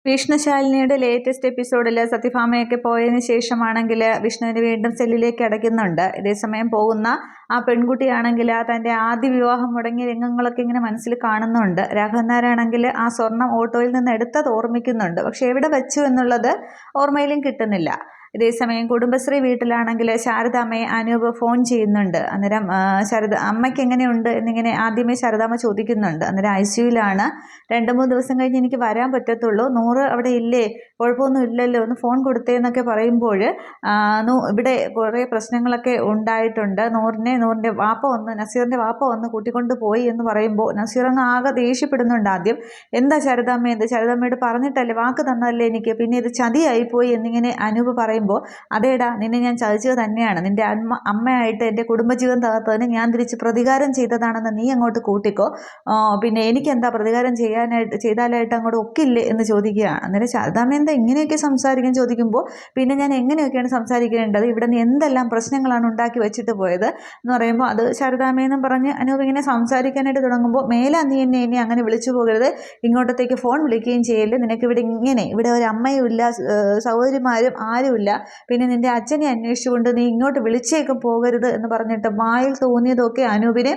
വിഷ്ണുശാലിനിയുടെ latest എപ്പിസോഡിൽ സത്യഭാമയൊക്കെ പോയതിന് ശേഷമാണെങ്കിൽ വിഷ്ണുവിന് വീണ്ടും സെല്ലിലേക്ക് അടയ്ക്കുന്നുണ്ട്. ഇതേസമയം പോകുന്ന ആ പെൺകുട്ടിയാണെങ്കിൽ തൻ്റെ ആദ്യ വിവാഹം മുടങ്ങിയ രംഗങ്ങളൊക്കെ ഇങ്ങനെ മനസ്സിൽ കാണുന്നുണ്ട്. രാഘവൻ നായരാണെങ്കിൽ ആ സ്വർണം ഓട്ടോയിൽ നിന്ന് എടുത്തത് ഓർമ്മിക്കുന്നുണ്ട്. പക്ഷെ എവിടെ വെച്ചു എന്നുള്ളത് ഓർമ്മയിലും കിട്ടുന്നില്ല. ഇതേസമയം കുടുംബശ്രീ വീട്ടിലാണെങ്കിൽ ശാരദാമ്മയെ അനൂപ് ഫോൺ ചെയ്യുന്നുണ്ട്. അന്നേരം അമ്മയ്ക്ക് എങ്ങനെയുണ്ട് എന്നിങ്ങനെ ആദ്യമേ ശാരദാമ്മ ചോദിക്കുന്നുണ്ട്. അന്നേരം ICUവിലാണ്. 2-3 ദിവസം കഴിഞ്ഞ് എനിക്ക് വരാൻ പറ്റത്തുള്ളൂ. 100 അവിടെ ഇല്ലേ, കുഴപ്പമൊന്നും ഇല്ലല്ലോ, ഒന്ന് ഫോൺ കൊടുത്തേ എന്നൊക്കെ പറയുമ്പോൾ ഇവിടെ കുറേ പ്രശ്നങ്ങളൊക്കെ ഉണ്ടായിട്ടുണ്ട്. നൂറിൻ്റെ വാപ്പ നസീറിൻ്റെ വാപ്പ വന്ന് കൂട്ടിക്കൊണ്ട് പോയി എന്ന് പറയുമ്പോൾ നസീർ അങ്ങ് ആകെ ദേഷ്യപ്പെടുന്നുണ്ട്. ആദ്യം എന്താ ശാരദാമ്മ, ശാരദാമ്മയോട് പറഞ്ഞിട്ടല്ലേ, വാക്ക് തന്നല്ലേ എനിക്ക്, പിന്നെ ഇത് ചതിയായിപ്പോയി എന്നിങ്ങനെ അനൂപ് പറയുമ്പോൾ, അതേടാ നിന്നെ ഞാൻ ചതിച്ചത് തന്നെയാണ്, നിന്റെ അമ്മയായിട്ട് എൻ്റെ കുടുംബജീവൻ തകർത്തതിന് ഞാൻ തിരിച്ച് പ്രതികാരം ചെയ്തതാണെന്ന് നീ അങ്ങോട്ട് കൂട്ടിക്കോ, പിന്നെ എനിക്ക് എന്താ പ്രതികാരം ചെയ്താലായിട്ട് അങ്ങോട്ട് ഒക്കില്ലേ എന്ന് ചോദിക്കുകയാണ്. അന്നേരം ശാരദാമ്മ എന്താ ഇങ്ങനെയൊക്കെ സംസാരിക്കാൻ ചോദിക്കുമ്പോൾ, പിന്നെ ഞാൻ എങ്ങനെയൊക്കെയാണ് സംസാരിക്കേണ്ടത്, ഇവിടെ നീ എന്തെല്ലാം പ്രശ്നങ്ങളാണ് ഉണ്ടാക്കി വെച്ചിട്ട് പോയത് എന്ന് പറയുമ്പോൾ, അത് ശാരദാമ്മയെന്നും പറഞ്ഞ് അനൂപ് ഇങ്ങനെ സംസാരിക്കാനായിട്ട് തുടങ്ങുമ്പോൾ, മേലാ നീ എന്നെ ഇനി അങ്ങനെ വിളിച്ചു പോകരുത്, ഇങ്ങോട്ടത്തേക്ക് ഫോൺ വിളിക്കുകയും ചെയ്യല്ലേ, നിനക്ക് ഇവിടെ ഒരു അമ്മയും ഇല്ല, സഹോദരിമാരും ആരുമില്ല, പിന്നെ നിന്റെ അച്ഛനെ അന്വേഷിച്ചുകൊണ്ട് നീ ഇങ്ങോട്ട് വിളിച്ചേക്കും പോകരുത് എന്ന് പറഞ്ഞിട്ട് വായിൽ തോന്നിയതൊക്കെ അനൂപിനെ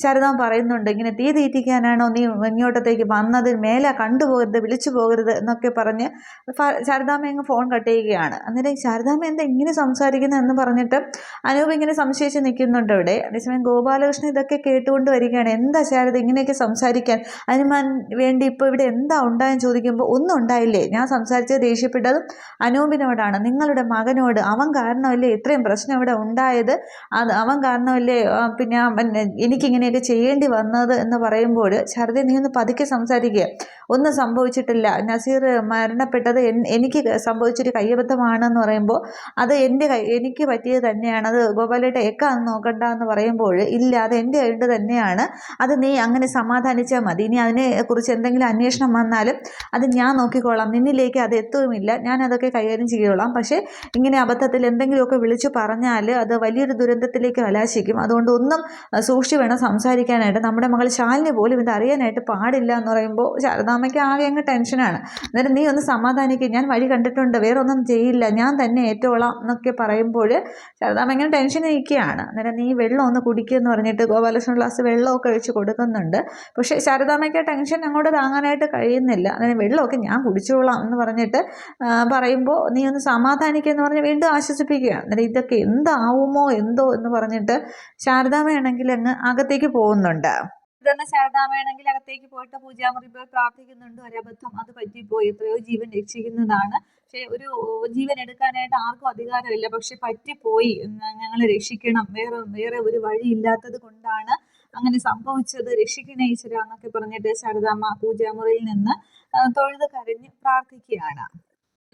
ശാരദാമ്മ പറയുന്നുണ്ട്. ഇങ്ങനെ തീ തീറ്റിക്കാനാണോ നീ ഇങ്ങോട്ടത്തേക്ക് വന്നത്, മേലെ കണ്ടുപോകരുത്, വിളിച്ചു പോകരുത് എന്നൊക്കെ പറഞ്ഞ് ശാരദാമ്മ അങ്ങ് ഫോൺ കട്ട് ചെയ്യുകയാണ്. അന്നേരം ശാരദാമ്മ എന്താ ഇങ്ങനെ സംസാരിക്കുന്നത് എന്ന് പറഞ്ഞിട്ട് അനൂപ് ഇങ്ങനെ സംശയിച്ച് നിൽക്കുന്നുണ്ട് അവിടെ. അതേസമയം ഗോപാലകൃഷ്ണൻ ഇതൊക്കെ കേട്ടുകൊണ്ട് വരികയാണ്. എന്താ ശാരദ ഇങ്ങനെയൊക്കെ സംസാരിക്കാൻ, അതിന് വേണ്ടി ഇപ്പോൾ ഇവിടെ എന്താ ഉണ്ടായെന്ന് ചോദിക്കുമ്പോൾ, ഒന്നും ഉണ്ടായില്ലേ, ഞാൻ സംസാരിച്ചത് ദേഷ്യപ്പെട്ടതും അനൂപിനോടാണ്, നിങ്ങളുടെ മകനോട്, അവൻ കാരണമല്ലേ ഇത്രയും പ്രശ്നം ഇവിടെ ഉണ്ടായത്, അവൻ കാരണമല്ലേ പിന്നെ എനിക്കിങ്ങനെയൊക്കെ ചെയ്യേണ്ടി വന്നത് എന്ന് പറയുമ്പോൾ, ശാരദ നീ ഒന്ന് പതുക്കെ സംസാരിക്കുക, ഒന്നും സംഭവിച്ചിട്ടില്ല, നസീർ മരണപ്പെട്ടത് എനിക്ക് സംഭവിച്ചൊരു കയ്യബദ്ധമാണെന്ന് പറയുമ്പോൾ, അത് എനിക്ക് പറ്റിയത് തന്നെയാണ്, അത് ഗോപാലേട്ട ഏക്കാന്ന് നോക്കണ്ട എന്ന് പറയുമ്പോൾ, ഇല്ല അത് എൻ്റെ കയ്യിൽ തന്നെയാണ്, അത് നീ അങ്ങനെ സമാധാനിച്ചാൽ മതി, ഇനി അതിനെക്കുറിച്ച് എന്തെങ്കിലും അന്വേഷണം വന്നാലും അത് ഞാൻ നോക്കിക്കോളാം, നിന്നിലേക്ക് അത് എത്തുകയുമില്ല, ഞാൻ അതൊക്കെ കൈകാര്യം ചെയ്തോളാം, പക്ഷേ ഇങ്ങനെ അബദ്ധത്തിൽ എന്തെങ്കിലുമൊക്കെ വിളിച്ചു പറഞ്ഞാൽ അത് വലിയൊരു ദുരന്തത്തിലേക്ക് കലാശിക്കും, അതുകൊണ്ട് ഒന്നും സൂക്ഷിച്ച് വേണം സംസാരിക്കാനായിട്ട്, നമ്മുടെ മകൾ ശാലിനി പോലും ഇത് അറിയാനായിട്ട് പാടില്ല എന്ന് പറയുമ്പോൾ ശാരദാമ്മയ്ക്ക് ആകെ അങ്ങ് ടെൻഷനാണ്. അന്നേരം നീ ഒന്ന് സമാധാനിക്കുക, ഞാൻ വഴി കണ്ടിട്ടുണ്ട്, വേറെ ഒന്നും ചെയ്യില്ല, ഞാൻ തന്നെ ഏറ്റോളാം എന്നൊക്കെ പറയുമ്പോൾ ശാരദാമ്മ ഇങ്ങനെ ടെൻഷൻ നിൽക്കുകയാണ്. അന്നേരം നീ വെള്ളം ഒന്ന് കുടിക്കുക എന്ന് പറഞ്ഞിട്ട് ഗോപാലകൃഷ്ണൻ ഗ്ലാസ് വെള്ളമൊക്കെ ഒഴിച്ച് കൊടുക്കുന്നുണ്ട്. പക്ഷേ ശാരദാമ്മയ്ക്ക് ടെൻഷൻ അങ്ങോട്ട് താങ്ങാനായിട്ട് കഴിയുന്നില്ല. അന്നേരം വെള്ളമൊക്കെ ഞാൻ കുടിച്ചോളാം എന്ന് പറഞ്ഞിട്ട് പറയുമ്പോൾ, നീ ഒന്ന് സമാധാനിക്കുക എന്ന് പറഞ്ഞ് വീണ്ടും ആശ്വസിപ്പിക്കുകയാണ്. അന്നേരം ഇതൊക്കെ എന്താവുമോ എന്തോ എന്ന് പറഞ്ഞിട്ട് ശാരദാമ്മയാണെങ്കിൽ അങ്ങ് അകത്തേക്ക് പോകുന്നുണ്ട്. ഇതെന്ന ശാരദാമ്മയാണെങ്കിൽ അകത്തേക്ക് പോയിട്ട് പൂജാമുറി പോയി പ്രാർത്ഥിക്കുന്നുണ്ട്. ഒരബദ്ധം, അത് പറ്റിപ്പോയി, എത്രയോ ജീവൻ രക്ഷിക്കുന്നതാണ്, പക്ഷേ ഒരു ജീവൻ എടുക്കാനായിട്ട് ആർക്കും അധികാരമില്ല, പക്ഷെ പറ്റിപ്പോയി, ഞങ്ങളെ രക്ഷിക്കണം, വേറെ ഒരു വഴി ഇല്ലാത്തത് കൊണ്ടാണ് അങ്ങനെ സംഭവിച്ചത്, രക്ഷിക്കണേ ഈശ്വര എന്നൊക്കെ പറഞ്ഞിട്ട് ശാരദാമ്മ പൂജാമുറിയിൽ നിന്ന് തൊഴുത് കരഞ്ഞ് പ്രാർത്ഥിക്കുകയാണ്.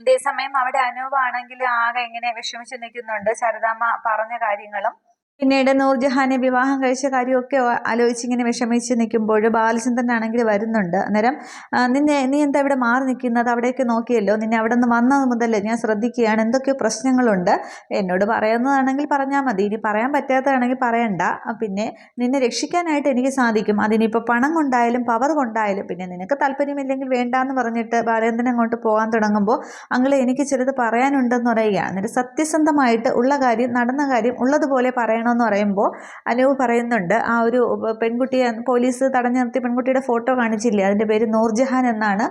അതേസമയം അവിടെ അനൂപാണെങ്കിൽ ആകെ ഇങ്ങനെ വിഷമിച്ച് നിൽക്കുന്നുണ്ട്. ശാരദാമ്മ പറഞ്ഞ കാര്യങ്ങളും പിന്നീട് നൂർജഹാനെ വിവാഹം കഴിച്ച കാര്യമൊക്കെ ആലോചിച്ചിങ്ങനെ വിഷമിച്ച് നിൽക്കുമ്പോൾ ബാലചന്ദ്രനാണെങ്കിൽ വരുന്നുണ്ട്. അന്നേരം നീ എന്താ ഇവിടെ മാറി നിൽക്കുന്നത്, അവിടേക്ക് നോക്കിയല്ലോ, നിന്നെ അവിടെ നിന്ന് വന്നത് മുതൽ ഞാൻ ശ്രദ്ധിക്കുകയാണ്, എന്തൊക്കെയോ പ്രശ്നങ്ങളുണ്ട്, എന്നോട് പറയുന്നതാണെങ്കിൽ പറഞ്ഞാൽ മതി, ഇനി പറയാൻ പറ്റാത്തതാണെങ്കിൽ പറയണ്ട, പിന്നെ നിന്നെ രക്ഷിക്കാനായിട്ട് എനിക്ക് സാധിക്കും, അതിനിപ്പോൾ പണം കൊണ്ടായാലും പവർ കൊണ്ടായാലും, പിന്നെ നിനക്ക് താല്പര്യമില്ലെങ്കിൽ വേണ്ടാന്ന് പറഞ്ഞിട്ട് ബാലചന്ദ്രൻ അങ്ങോട്ട് പോകാൻ തുടങ്ങുമ്പോൾ, അങ്ങളെ എനിക്ക് ചിലത് പറയാനുണ്ടെന്ന് പറയുകയാണ്. എന്നിട്ട് സത്യസന്ധമായിട്ട് ഉള്ള കാര്യം, നടന്ന കാര്യം ഉള്ളതുപോലെ പറയണമെന്ന് പറയുമ്പോൾ അനൂപ് പറയുന്നുണ്ട്, ആ ഒരു പെൺകുട്ടിയെ പോലീസ് തടഞ്ഞു നിർത്തി പെൺകുട്ടിയുടെ ഫോട്ടോ കാണിച്ചില്ലേ, അതിൻ്റെ പേര് നൂർജഹാൻ എന്നാണ്,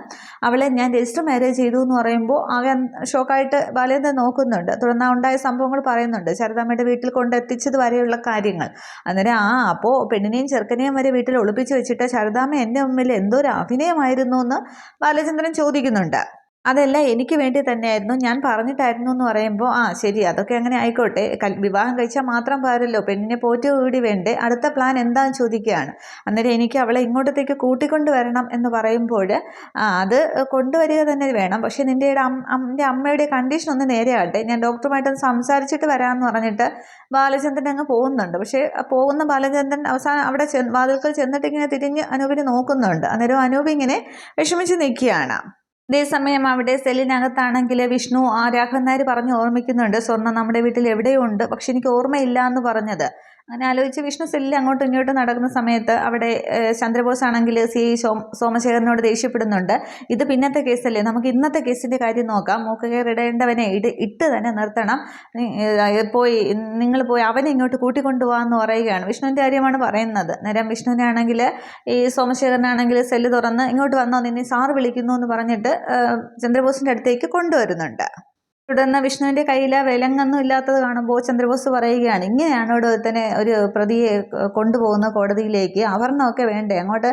അവളെ ഞാൻ രജിസ്റ്റർ മാരേജ് ചെയ്തു എന്ന് പറയുമ്പോൾ ആകെ ഷോക്കായിട്ട് ബാലേന്ദ്രൻ നോക്കുന്നുണ്ട്. തുടർന്ന് ഉണ്ടായ സംഭവങ്ങൾ പറയുന്നുണ്ട്, ശാരദാമ്മയുടെ വീട്ടിൽ കൊണ്ടെത്തിച്ചത് വരെയുള്ള കാര്യങ്ങൾ. അന്നേരം അപ്പോൾ പെണ്ണിനെയും ചെറുക്കനെയും വരെ വീട്ടിൽ ഒളിപ്പിച്ച് വെച്ചിട്ട് ശാരദാമ്മ എൻ്റെ മുമ്പിൽ എന്തോ ഒരു അഭിനയമായിരുന്നു എന്ന് ബാലചന്ദ്രൻ ചോദിക്കുന്നുണ്ട്. അതെല്ലാം എനിക്ക് വേണ്ടി തന്നെയായിരുന്നു, ഞാൻ പറഞ്ഞിട്ടായിരുന്നു എന്ന് പറയുമ്പോൾ, ശരി, അതൊക്കെ അങ്ങനെ ആയിക്കോട്ടെ, വിവാഹം കഴിച്ചാൽ മാത്രം പോരല്ലോ, പെണ്ണിനെ പോറ്റി കൂടി വേണ്ടേ, അടുത്ത പ്ലാൻ എന്താണെന്ന് ചോദിക്കുകയാണ്. അന്നേരം എനിക്ക് അവളെ ഇങ്ങോട്ടത്തേക്ക് കൂട്ടിക്കൊണ്ട് വരണം എന്ന് പറയുമ്പോൾ, അത് കൊണ്ടുവരിക തന്നെ വേണം, പക്ഷേ നിൻ്റെ അമ്മയുടെ കണ്ടീഷൻ ഒന്ന് നേരെയാകട്ടെ, ഞാൻ ഡോക്ടറുമായിട്ടൊന്ന് സംസാരിച്ചിട്ട് വരാമെന്ന് പറഞ്ഞിട്ട് ബാലചന്ദ്രൻ അങ്ങ് പോകുന്നുണ്ട്. പക്ഷേ പോകുന്ന ബാലചന്ദ്രൻ അവസാനം അവിടെ വാതിൽക്കൽ ചെന്നിട്ട് ഇങ്ങനെ തിരിഞ്ഞ് അനൂപിനെ നോക്കുന്നുണ്ട്. അന്നേരം അനൂപ് ഇങ്ങനെ വിഷമിച്ച് നിൽക്കുകയാണ്. അതേസമയം അവിടെ സെല്ലിനകത്താണെങ്കിൽ വിഷ്ണു രാഘവൻ നായർ പറഞ്ഞ് ഓർമ്മിക്കുന്നുണ്ട്, സ്വർണ്ണം നമ്മുടെ വീട്ടിൽ എവിടെയോ ഉണ്ട്, പക്ഷെ എനിക്ക് ഓർമ്മയില്ല എന്ന് പറഞ്ഞത്. അങ്ങനെ ആലോചിച്ച് വിഷ്ണു സെല്ലിൽ അങ്ങോട്ടും ഇങ്ങോട്ടും നടക്കുന്ന സമയത്ത് അവിടെ ചന്ദ്രബോസ് ആണെങ്കിൽ സോമശേഖരനോട് ദേഷ്യപ്പെടുന്നുണ്ട്. ഇത് പിന്നത്തെ കേസല്ലേ, നമുക്ക് ഇന്നത്തെ കേസിൻ്റെ കാര്യം നോക്കാം. മൂക്കുകയറിടേണ്ടവനെ ഇട്ട് തന്നെ നിർത്തണം. നിങ്ങൾ പോയി അവനെ ഇങ്ങോട്ട് കൂട്ടിക്കൊണ്ടുപോകാമെന്ന് പറയുകയാണ്. വിഷ്ണുവിൻ്റെ കാര്യമാണ് പറയുന്നത്. നേരം വിഷ്ണുവിനെ ആണെങ്കിൽ ഈ സോമശേഖരനാണെങ്കിൽ സെല്ല് തുറന്ന് ഇങ്ങോട്ട് വന്നോ, നിന്നെ സാറ് വിളിക്കുന്നു എന്ന് പറഞ്ഞിട്ട് ചന്ദ്രബോസിൻ്റെ അടുത്തേക്ക് കൊണ്ടുവരുന്നുണ്ട്. തുടർന്ന് വിഷ്ണുവിൻ്റെ കയ്യിൽ വിലങ്ങൊന്നും ഇല്ലാത്തത് കാണുമ്പോൾ ചന്ദ്രബോസ് പറയുകയാണ്, ഇങ്ങനെയാണ് ഇവിടെ തന്നെ ഒരു പ്രതിയെ കൊണ്ടുപോകുന്ന കോടതിയിലേക്ക്, ആഭരണമൊക്കെ വേണ്ടേ, അങ്ങോട്ട്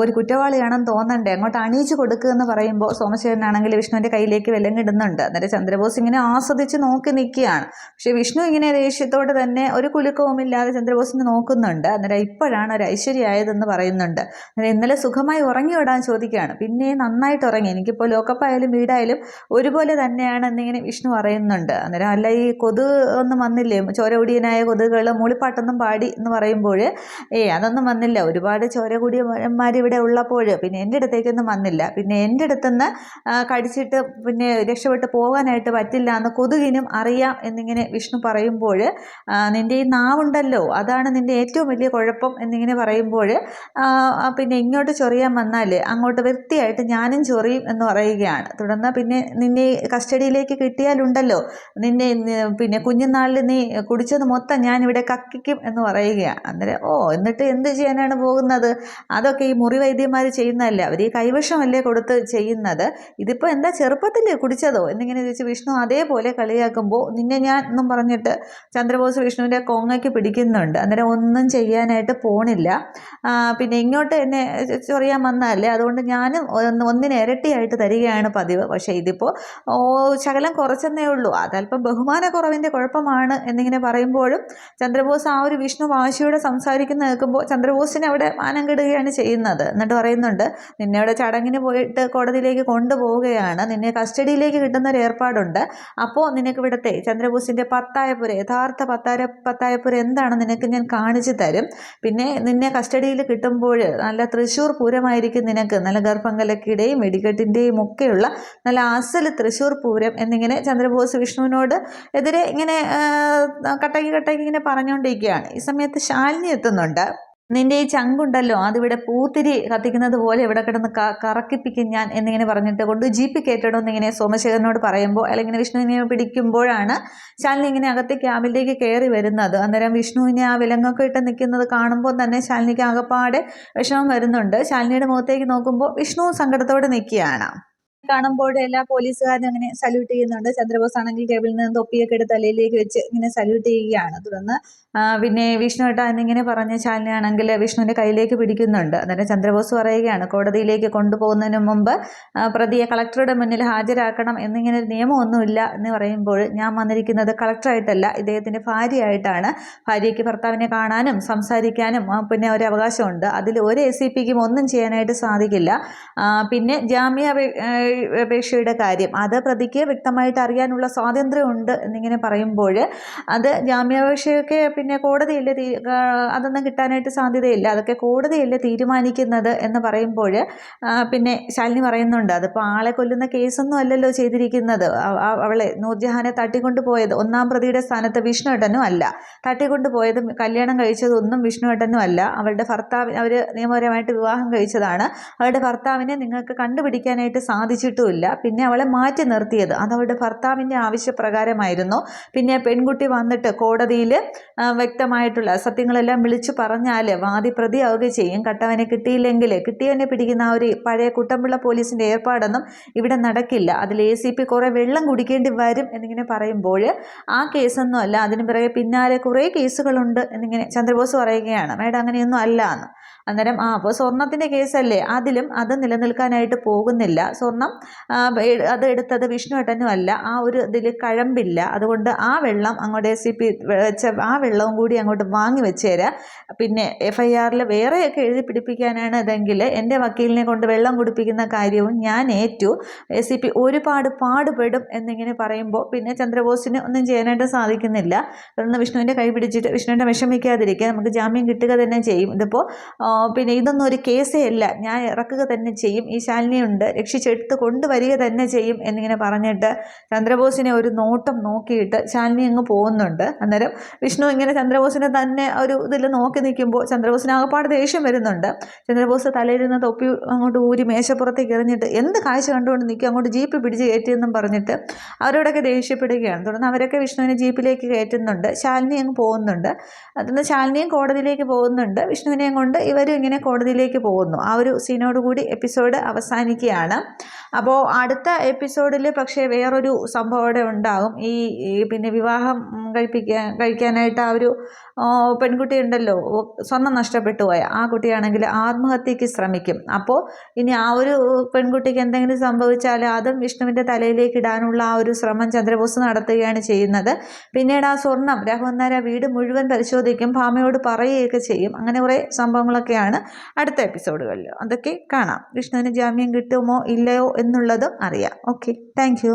ഒരു കുറ്റവാളിയാണെന്ന് തോന്നണ്ടേ, അങ്ങോട്ട് അണിയിച്ച് കൊടുക്കുക എന്ന് പറയുമ്പോൾ സോമശേഖരനാണെങ്കിൽ വിഷ്ണുവിൻ്റെ കയ്യിലേക്ക് വിലങ്ങിടുന്നുണ്ട്. അന്നേരം ചന്ദ്രബോസ് ഇങ്ങനെ ആസ്വദിച്ച് നോക്കി നിൽക്കുകയാണ്. പക്ഷേ വിഷ്ണു ഇങ്ങനെ ദേഷ്യത്തോട് തന്നെ ഒരു കുലുക്കവുമില്ലാതെ ചന്ദ്രബോസിനെ നോക്കുന്നുണ്ട്. അന്നേരം ഇപ്പോഴാണ് ഒരു ഐശ്വര്യമായതെന്ന് പറയുന്നുണ്ട്. അന്നേരം ഇന്നലെ സുഖമായി ഉറങ്ങിവിടാൻ ചോദിക്കുകയാണ്. പിന്നെ നന്നായിട്ട് ഉറങ്ങി, എനിക്കിപ്പോൾ ലോക്കപ്പായാലും വീടായാലും ഒരുപോലെ തന്നെയാണ് എന്നിങ്ങനെ വിഷ്ണു പറയുന്നുണ്ട്. അന്നേരം അല്ല, ഈ കൊതുക് ഒന്നും വന്നില്ലേ, ചോരകുടിയനായ കൊതുകുകൾ മൂളിപ്പാട്ടൊന്നും പാടി എന്ന് പറയുമ്പോൾ അതൊന്നും വന്നില്ല. ഒരുപാട് ചോരകുടിയന്മാർ ഇവിടെ ഉള്ളപ്പോൾ പിന്നെ എൻ്റെ അടുത്തേക്കൊന്നും വന്നില്ല. പിന്നെ എൻ്റെ അടുത്തുനിന്ന് കടിച്ചിട്ട് പിന്നെ രക്ഷപ്പെട്ട് പോകാനായിട്ട് പറ്റില്ല എന്ന് കൊതുകിനും അറിയാം എന്നിങ്ങനെ വിഷ്ണു പറയുമ്പോൾ, നിൻ്റെ ഈ നാവുണ്ടല്ലോ അതാണ് നിൻ്റെ ഏറ്റവും വലിയ കുഴപ്പം എന്നിങ്ങനെ പറയുമ്പോൾ, പിന്നെ ഇങ്ങോട്ട് ചൊറിയാൻ വന്നാൽ അങ്ങോട്ട് വൃത്തിയായിട്ട് ഞാനും ചൊറിയും എന്ന് പറയുകയാണ്. തുടർന്ന് പിന്നെ നിന്നെ കസ്റ്റഡിയിലേക്ക് കിട്ടിയാലുണ്ടല്ലോ, നിന്നെ പിന്നെ കുഞ്ഞുനാളിൽ നീ കുടിച്ചത് മൊത്തം ഞാനിവിടെ കക്കിക്കും എന്ന് പറയുകയാണ്. അന്നേരം എന്നിട്ട് എന്ത് ചെയ്യാനാണ് പോകുന്നത്, അതൊക്കെ ഈ മുറി വൈദ്യന്മാർ ചെയ്യുന്നതല്ല, അവർ ഈ കൈവശമല്ലേ കൊടുത്ത് ചെയ്യുന്നത്, ഇതിപ്പോൾ എന്താ ചെറുപ്പത്തിൽ കുടിച്ചതോ എന്നിങ്ങനെ ചോദിച്ച് വിഷ്ണു അതേപോലെ കളിയാക്കുമ്പോൾ, നിന്നെ ഞാൻ എന്നും പറഞ്ഞിട്ട് ചന്ദ്രബോസ് വിഷ്ണുവിൻ്റെ കൊങ്ങയ്ക്ക് പിടിക്കുന്നുണ്ട്. അന്നേരം ഒന്നും ചെയ്യാനായിട്ട് പോണില്ല. പിന്നെ ഇങ്ങോട്ട് എന്നെ ചൊറിയാൻ വന്നതല്ലേ, അതുകൊണ്ട് ഞാനും ഒന്നിന് ഇരട്ടിയായിട്ട് തരികയാണ് പതിവ്. പക്ഷേ ഇതിപ്പോൾ ശകലം കുറച്ചെന്നേ ഉള്ളൂ, അതല്പം ബഹുമാനക്കുറവിൻ്റെ കുഴപ്പമാണ് എന്നിങ്ങനെ പറയുമ്പോഴും ചന്ദ്രബോസ് ആ ഒരു വിഷ്ണു വാശിയോടെ സംസാരിക്കുന്ന കേൾക്കുമ്പോൾ ചന്ദ്രബോസിനെ അവിടെ മാനം കെടുകയാണ് ചെയ്യുന്നത്. എന്നിട്ട് പറയുന്നുണ്ട്, നിന്നെ അവിടെ ചടങ്ങിന് പോയിട്ട് കോടതിയിലേക്ക് കൊണ്ടുപോവുകയാണ്, നിന്നെ കസ്റ്റഡിയിലേക്ക് കിട്ടുന്ന ഒരു ഏർപ്പാടുണ്ട്. അപ്പോൾ നിനക്ക് ഇവിടുത്തെ ചന്ദ്രബോസിൻ്റെ പത്തായപ്പുര, യഥാർത്ഥ പത്തായപ്പുര എന്താണ് നിനക്ക് ഞാൻ കാണിച്ചു തരും. പിന്നെ നിന്നെ കസ്റ്റഡിയിൽ കിട്ടുമ്പോൾ നല്ല തൃശ്ശൂർ പൂരമായിരിക്കും നിനക്ക്, നല്ല ഗർഭങ്കലക്കിയുടെയും വെടിക്കെട്ടിൻ്റെയും ഒക്കെയുള്ള നല്ല അസൽ തൃശ്ശൂർ പൂരം എന്നിങ്ങനെ ചന്ദ്രബോസ് വിഷ്ണുവിനോട് എതിരെ ഇങ്ങനെ കട്ടയ്ക്ക് ഇങ്ങനെ പറഞ്ഞുകൊണ്ടിരിക്കുകയാണ്. ഈ സമയത്ത് ശാലിനി എത്തുന്നുണ്ട്. നിൻ്റെ ഈ ചങ്കുണ്ടല്ലോ അതിവിടെ പൂത്തിരി കത്തിക്കുന്നത് പോലെ ഇവിടെ കിടന്ന് കറക്കിപ്പിക്കും ഞാൻ എന്നിങ്ങനെ പറഞ്ഞിട്ട് കൊണ്ട് ജീപ്പ് കയറ്റണമെന്നിങ്ങനെ സോമശേഖരനോട് പറയുമ്പോൾ, അല്ലെങ്കിൽ വിഷ്ണുവിനെ പിടിക്കുമ്പോഴാണ് ശാലിനി ഇങ്ങനെ അകത്തെ ക്യാബിലേക്ക് കയറി വരുന്നത്. അന്നേരം വിഷ്ണുവിനെ ആ വിലങ്ങൊക്കെ ഇട്ട് നിൽക്കുന്നത് കാണുമ്പോൾ തന്നെ ശാലിനിക്ക് ആകപ്പാടെ വിഷമം വരുന്നുണ്ട്. ശാലിനിയുടെ മുഖത്തേക്ക് നോക്കുമ്പോൾ വിഷ്ണു സങ്കടത്തോടെ നിൽക്കുകയാണ്. കാണുമ്പോൾ എല്ലാ പോലീസുകാരും അങ്ങനെ സല്യൂട്ട് ചെയ്യുന്നുണ്ട്. ചന്ദ്രബോസ് ആണെങ്കിൽ ടേബിളിൽ നിന്ന് തൊപ്പിയൊക്കെ എടുത്ത് തലയിലേക്ക് വെച്ച് ഇങ്ങനെ സല്യൂട്ട് ചെയ്യുകയാണ്. തുടർന്ന് പിന്നെ വിഷ്ണു ഏട്ടാ എന്നിങ്ങനെ പറഞ്ഞ് ശാലിനിയാണെങ്കിൽ വിഷ്ണുവിൻ്റെ കയ്യിലേക്ക് പിടിക്കുന്നുണ്ട്. അന്നേരം ചന്ദ്രബോസ് പറയുകയാണ്, കോടതിയിലേക്ക് കൊണ്ടുപോകുന്നതിന് മുമ്പ് പ്രതിയെ കളക്ടറുടെ മുന്നിൽ ഹാജരാക്കണം എന്നിങ്ങനെ ഒരു നിയമമൊന്നുമില്ല എന്ന് പറയുമ്പോൾ, ഞാൻ വന്നിരിക്കുന്നത് കളക്ടറായിട്ടല്ല, ഇദ്ദേഹത്തിൻ്റെ ഭാര്യയായിട്ടാണ്. ഭാര്യയ്ക്ക് ഭർത്താവിനെ കാണാനും സംസാരിക്കാനും പിന്നെ ഒരു അവകാശമുണ്ട്. അതിൽ ഒരു ACPക്കും ഒന്നും ചെയ്യാനായിട്ട് സാധിക്കില്ല. പിന്നെ ജാമ്യാപേക്ഷയുടെ കാര്യം അത് പ്രതിക്ക് വ്യക്തമായിട്ട് അറിയാനുള്ള സ്വാതന്ത്ര്യമുണ്ട് എന്നിങ്ങനെ പറയുമ്പോൾ, അത് ജാമ്യാപേക്ഷയൊക്കെ പിന്നെ കോടതിയല്ലേ അതൊന്നും കിട്ടാനായിട്ട് സാധ്യതയില്ല, അതൊക്കെ കോടതിയല്ലേ തീരുമാനിക്കുന്നത് എന്ന് പറയുമ്പോൾ, പിന്നെ ശാലിനി പറയുന്നുണ്ട്, അതിപ്പോൾ ആളെ കൊല്ലുന്ന കേസൊന്നും അല്ലല്ലോ ചെയ്തിരിക്കുന്നത്, അവളെ നൂർജഹാനെ തട്ടിക്കൊണ്ടുപോയത് ഒന്നാം പ്രതിയുടെ സ്ഥാനത്ത് വിഷ്ണുവേട്ടനും അല്ല, തട്ടിക്കൊണ്ടുപോയതും കല്യാണം കഴിച്ചതൊന്നും വിഷ്ണുവേട്ടനും അല്ല, അവളുടെ ഭർത്താവ് അവർ നിയമപരമായിട്ട് വിവാഹം കഴിച്ചതാണ്, അവളുടെ ഭർത്താവിനെ നിങ്ങൾക്ക് കണ്ടുപിടിക്കാനായിട്ട് സാധിച്ചിട്ടുമില്ല. പിന്നെ അവളെ മാറ്റി നിർത്തിയത് അത് അവളുടെ ഭർത്താവിൻ്റെ ആവശ്യപ്രകാരമായിരുന്നു. പിന്നെ പെൺകുട്ടി വന്നിട്ട് കോടതിയിൽ വ്യക്തമായിട്ടുള്ള സത്യങ്ങളെല്ലാം വിളിച്ചു പറഞ്ഞാൽ വാദി പ്രതിയാവുക ചെയ്യും. കട്ടവനെ കിട്ടിയില്ലെങ്കിൽ കിട്ടിയവനെ പിടിക്കുന്ന ആ ഒരു പഴയ കുട്ടമ്പിള്ള പോലീസിൻ്റെ ഏർപ്പാടൊന്നും ഇവിടെ നടക്കില്ല, അതിൽ ACP കുറേ വെള്ളം കുടിക്കേണ്ടി വരും എന്നിങ്ങനെ പറയുമ്പോൾ, ആ കേസൊന്നും അല്ല, അതിന് പിറകെ പിന്നാലെ കുറേ കേസുകളുണ്ട് എന്നിങ്ങനെ ചന്ദ്രബോസ് പറയുകയാണ്. മേഡം അങ്ങനെയൊന്നും അല്ല എന്ന്. അന്നേരം അപ്പോൾ സ്വർണത്തിൻ്റെ കേസല്ലേ, അതിലും അത് നിലനിൽക്കാനായിട്ട് പോകുന്നില്ല. സ്വർണം അത് എടുത്തത് വിഷ്ണുവേട്ടനും അല്ല, ആ ഒരു ഇതിൽ കഴമ്പില്ല, അതുകൊണ്ട് ആ വെള്ളം അങ്ങോട്ട് ACP വെച്ച ആ വെള്ളവും കൂടി അങ്ങോട്ട് വാങ്ങി വെച്ചേരാ. പിന്നെ FIRൽ വേറെയൊക്കെ എഴുതി പിടിപ്പിക്കാനാണ് ഇതെങ്കിൽ എൻ്റെ വക്കീലിനെ കൊണ്ട് വെള്ളം കുടിപ്പിക്കുന്ന കാര്യവും ഞാൻ ഏറ്റു, ACP ഒരുപാട് പാടുപെടും എന്നിങ്ങനെ പറയുമ്പോൾ പിന്നെ ചന്ദ്രബോസിന് ഒന്നും ചെയ്യാനായിട്ട് സാധിക്കുന്നില്ല. തുടർന്ന് വിഷ്ണുവിൻ്റെ കൈ പിടിച്ചിട്ട്, വിഷ്ണുവിൻ്റെ വിഷമിക്കാതിരിക്കുക, നമുക്ക് ജാമ്യം കിട്ടുക തന്നെ ചെയ്യും, ഇതിപ്പോൾ പിന്നെ ഇതൊന്നും ഒരു കേസേ അല്ല, ഞാൻ ഇറക്കുക തന്നെ ചെയ്യും, ഈ ശാലിനിയുണ്ട് രക്ഷിച്ചെടുത്ത് കൊണ്ടുവരിക തന്നെ ചെയ്യും എന്നിങ്ങനെ പറഞ്ഞിട്ട് ചന്ദ്രബോസിനെ ഒരു നോട്ടം നോക്കിയിട്ട് ശാലിനി അങ്ങ് പോകുന്നുണ്ട്. അന്നേരം വിഷ്ണു ഇങ്ങനെ ചന്ദ്രബോസിനെ തന്നെ ഒരു ഇതിൽ നോക്കി നിൽക്കുമ്പോൾ ചന്ദ്രബോസിന് ആകപ്പാട് ദേഷ്യം വരുന്നുണ്ട്. ചന്ദ്രബോസ് തലയിരുന്ന തൊപ്പി അങ്ങോട്ട് ഊരി മേശപ്പുറത്തേക്ക് എറിഞ്ഞിട്ട് എന്ത് കാഴ്ച കണ്ടുകൊണ്ട് നിൽക്കും, അങ്ങോട്ട് ജീപ്പ് പിടിച്ച് കയറ്റിയെന്നും പറഞ്ഞിട്ട് അവരോടൊക്കെ ദേഷ്യപ്പെടുകയാണ്. തുടർന്ന് അവരൊക്കെ വിഷ്ണുവിനെ ജീപ്പിലേക്ക് കയറ്റുന്നുണ്ട്. ശാലിനി അങ്ങ് പോകുന്നുണ്ട്. അതിന് ശാലിനിയും കോടതിയിലേക്ക് പോകുന്നുണ്ട്. വിഷ്ണുവിനെയും കൊണ്ട് ഇവരും ഇങ്ങനെ കോടതിയിലേക്ക് പോകുന്നു. ആ ഒരു സീനോടുകൂടി എപ്പിസോഡ് അവസാനിക്കുകയാണ്. അപ്പോൾ അടുത്ത എപ്പിസോഡിൽ പക്ഷേ വേറൊരു സംഭവം അവിടെ ഉണ്ടാകും. പിന്നെ വിവാഹം കഴിക്കാനായിട്ട് ആ ഒരു പെൺകുട്ടി ഉണ്ടല്ലോ, സ്വർണം നഷ്ടപ്പെട്ടു പോയ ആ കുട്ടിയാണെങ്കിൽ ആത്മഹത്യക്ക് ശ്രമിക്കും. അപ്പോൾ ഇനി ആ ഒരു പെൺകുട്ടിക്ക് എന്തെങ്കിലും സംഭവിച്ചാൽ അതും വിഷ്ണുവിൻ്റെ തലയിലേക്ക് ഇടാനുള്ള ആ ഒരു ശ്രമം ചന്ദ്രബോസ് നടത്തുകയാണ് ചെയ്യുന്നത്. പിന്നീട് ആ സ്വർണം രാഘവൻ നായർ വീട് മുഴുവൻ പരിശോധിക്കും, ഭാമയോട് പറയുകയൊക്കെ ചെയ്യും. അങ്ങനെ കുറേ സംഭവങ്ങളൊക്കെയാണ് അടുത്ത എപ്പിസോഡുകളിൽ. അതൊക്കെ കാണാം. വിഷ്ണുവിന് ജാമ്യം കിട്ടുമോ ഇല്ലയോ എന്നുള്ളതും അറിയാം. Okay, thank